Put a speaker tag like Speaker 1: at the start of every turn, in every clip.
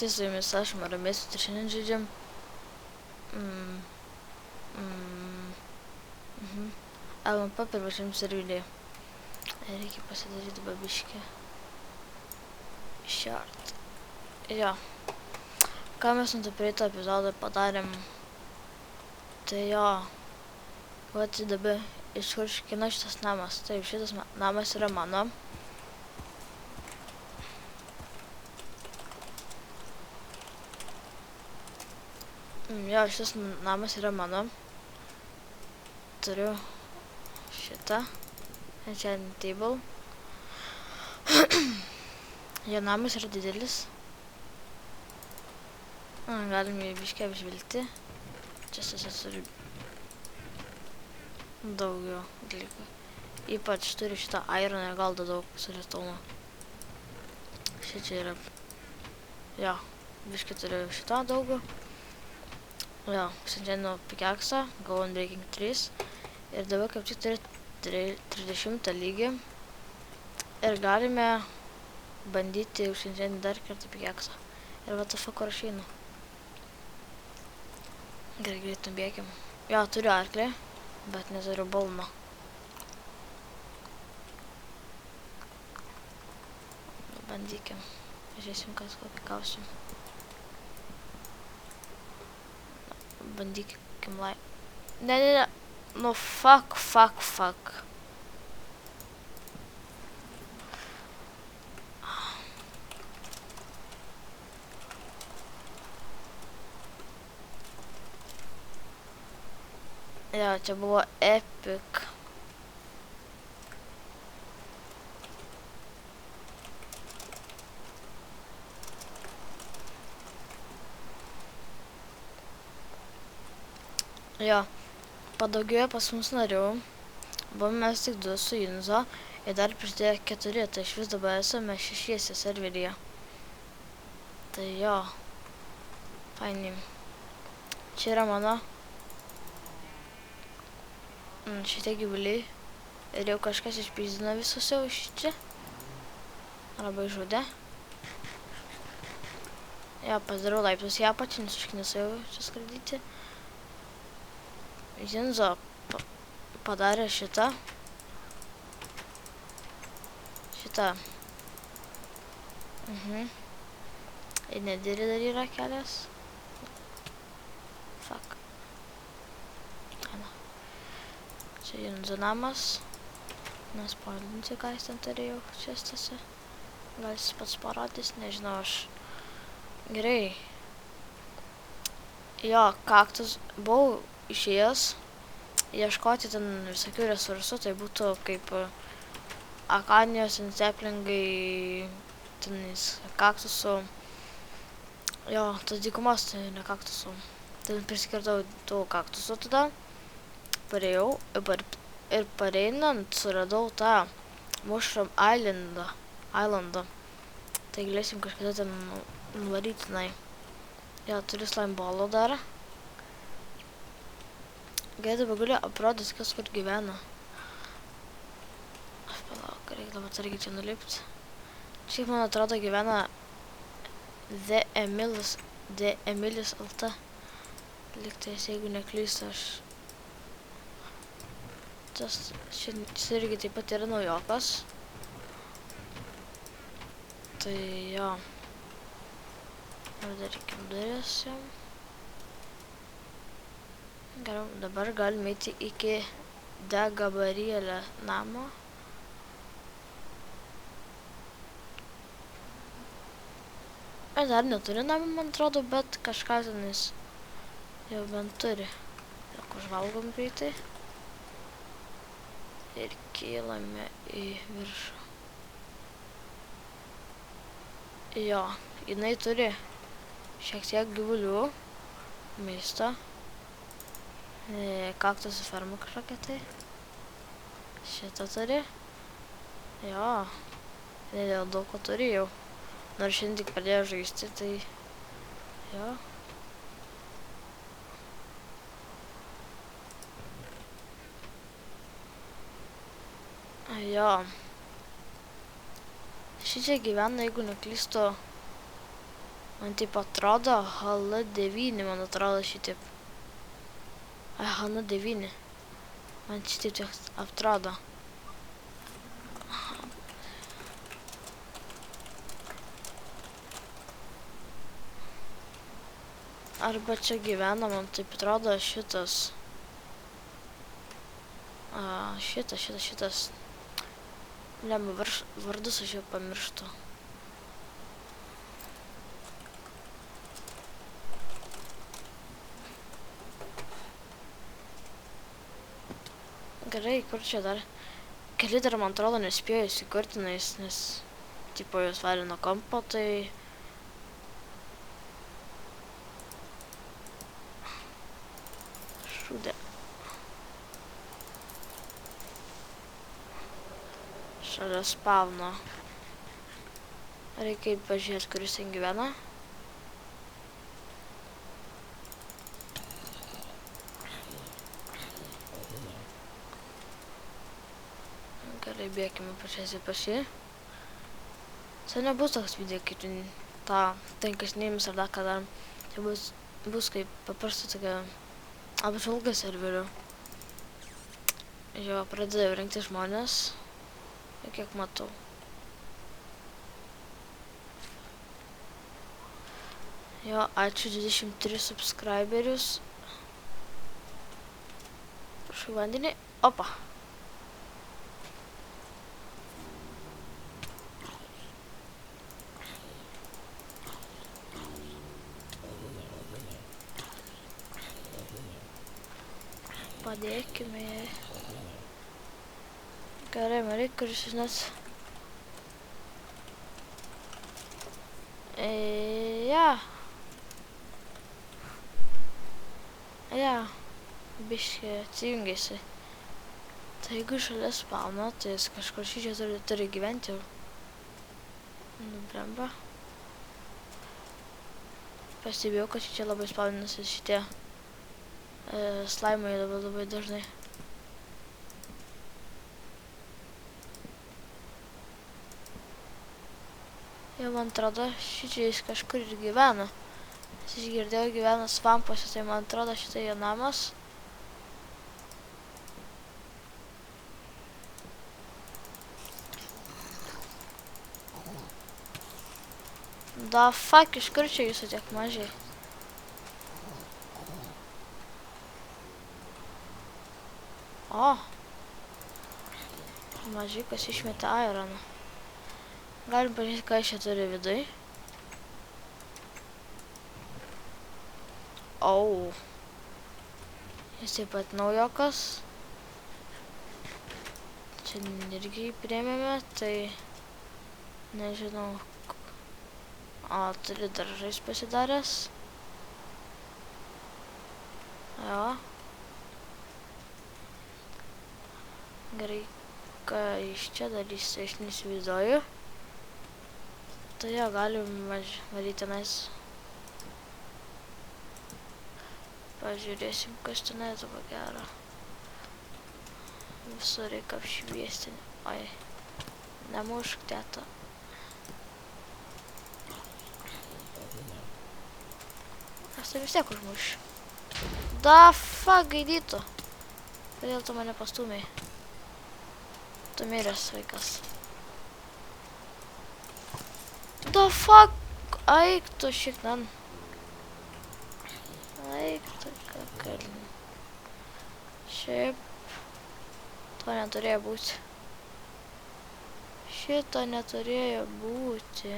Speaker 1: visi su jumis aš, Maramis, ir šiandien žaidžiam. LMP pirmačiam serverį. Reikia pasidaryti babiškį. Short. Jo. Ką mes nuo praeito epizodo padarėm? Tai jo. Vat dabar iš kur iškino šitas namas. Taip, šitas namas yra mano. Jo, šitas namas yra mano. Turiu šitą enchanting table. Jo namas yra didelis. Galim jį biškį apžvilgti. Čia turi daugiau dalykų. Ypač turi šitą iron ir gal daug solitumo. Šičia yra. Jo, biškį turiu šitą daugų. Jo, šiandien pikeksą, gavau Unbreaking 3. Ir dabar kaip tik turi 30 lygį. Ir galime bandyti šiandien dar kartą pikeksą. Ir what the fuck, kur aš einu. Gerai, greit nubėkim. Jo, turiu arklį, bet neturiu balno. Bandykim. Žiūrėsim, kas kokį gausim. Bandykim Ne. Nu, fuck. Jo, čia buvo epic. Jo, padaugėjo pas mus narių. Buvome mes tik 2 su Junzo ir dar prisidėjo 4, tai iš vis dabar esame 6 serveryje. Tai jo, fainiai. Čia yra mano šitie gyvuliai. Ir jau kažkas išpyzdino visus jau iš čia. Arba išžudė. Jo, pasidarau laiptus į apačią, nes užknisau jau čia skradyti. Junzo padarė šitą. Ir nedėri dar yra kelias. Fuck. Čia Junzo namas. Nespoilinsiu, ką jis ten turėjo čestose. Gal jis pats parodys, nežinau aš. Gerai. Jo, kaktus buvau išėjęs ieškoti ten visokių resursų, tai būtų kaip akanijos, saplingai, tenais kaktusų. Jo, tas dykumas, tai ne kaktusų. Tai priskirdau tų kaktusų tada. Parėjau ir pareinant suradau tą Mushroom Islandą. Tai galėsim kažkada ten nuvaryti tenai. Jo, turiu slime ballų dar. Gerai, dabar galiu aprodyti, kas kur gyvena. Palauk, reikia dabar atsargiai čia nulipti. Šiaip, man atrodo, gyvena The Emilis LT. Liktais, jeigu neklystu, aš... Šis irgi taip pat yra naujokas. Tai jo. Darykim duris jam. Gerai, dabar galime eiti iki Gabrielė namo. Dar neturi namą, man atrodo, bet kažką tenais jau bent turi. Tiek užvalgom greitai. Ir kėlame į viršų. Jo, jinai turi šiek tiek gyvulių, maisto, kaktusų fermą kažkokią tai. Šitą turi. Jo, jinai dėl daug ko turi jau. Nors šiandien tik pradėjo žaisti, tai jo. Jo. Šičia gyvena, jeigu neklystu, Man taip atrodo, HL9, man atrodo šitaip. HL9. Man šitaip atrodo. Arba čia gyvena, man taip atrodo, šitas. Šitas. Lemba vardus aš jau pamirštu. Gerai, kur čia dar? Keli dar, man atrodo, nespėjo įsikurti, nes tipo jūs valė nuo kompo, tai... Šūdė. Šalia spawno. Reikia pažiūrėti, kuris ten gyvena. Gerai, bėkime pačiasi pas jį. Tai nebus toks video, kaip tą 5 neimis ar dar ką darom. Tai bus kaip paprasta tokia apžvalga serverių. Jo, pradėjau rinkti žmonės. Kiek matau. Jo, ačiū 23 subscriberius. Prašau vandenį. Opa. Padėkime. Gerai, man reikia, kuris žinot. Ja. Biškį atsijungėsi. Tai jeigu šalia spawno, tai jis kažkur šičia turi gyventi jau. Nublemba. Pastebėjau, kad šičia labai spawnasi šitie slaimai labai dažnai. Jau man atrodo, šičia jis kažkur ir gyvena. Jis išgirdėjau gyvena svampuose, tai man atrodo šitai jo namas. Da fuck, iš kur čia jūsų tiek mažiai? O. Mažiukas išmetė ironą. Galim pažiūrėti, ką čia turi viduj. Au. Jis taip pat naujokas. Čia irgi priėmėme, tai nežinau. Turi daržais pasidaręs. Jo. Gerai, ką iš čia darys, aš neįsivaizduoju. Tai jo, galim varyti tenais. Pažiūrėsim, kas tenai dabar gero. Visur reikia apšviesti. Oi, nemušk, teta. Aš tai vis tiek užmušiu. Da fuck, gaidytų. Kodėl tu mane pastūmei? Tu miręs vaikas. Da fuck, aik tu šiknan. Aik tu kakalin. Šiaip to neturėjo būti. Šito neturėjo būti.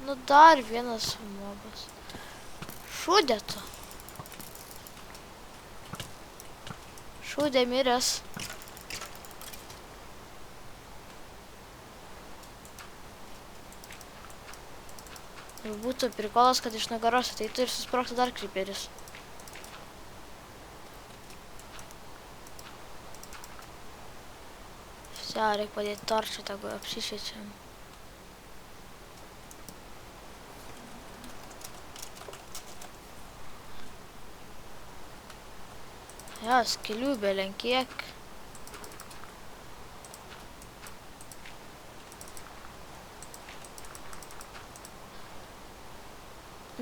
Speaker 1: Nu dar vienas mobas. Šūdė tu. Šūdė miręs. Būtų prikolas, kad iš nugaros ateitų ir susprogtų dar kryperis. Visi, reikia padėti torčią, tegu apsišviečiam. Jo, skilių belenkiek.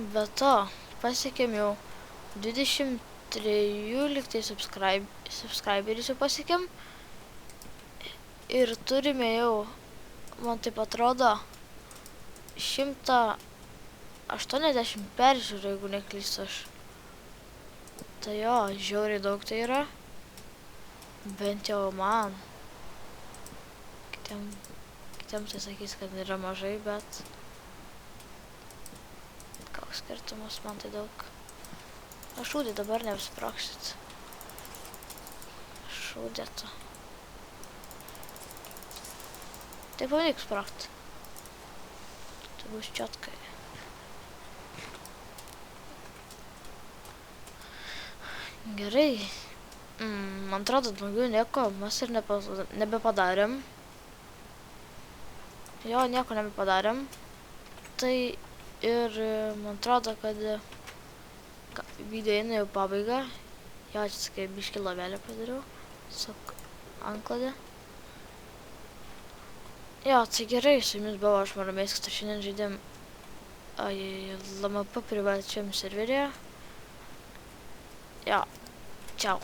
Speaker 1: Be to, pasiekėm jau 23 liktai subscriberis jau pasiekėm. Ir turime jau, man taip atrodo, 180 peržiūrų, jeigu neklystu aš. Tai jo, žiauriai daug tai yra. Bent jau man. Kitiems tai sakys, kad yra mažai, bet... Koks skirtumas, man tai daug. Aš šūdį dabar neapsproksit. Šūdėtų. Tai pavyks sprokti. Tai bus čiotkai. Gerai. Man atrodo, daugiau nieko mes ir nebepadarėm. Jo, nieko nebepadarėm. Tai ir man atrodo, kad video eina jau pabaiga. Jo, čia sakai, biškį lavelę padariau. Tiesiog antklodė. Jo, tai gerai, su jumis buvo aš Maramės, kad šiandien žaidėm LMP privačiam serveryje. Jo, čiau.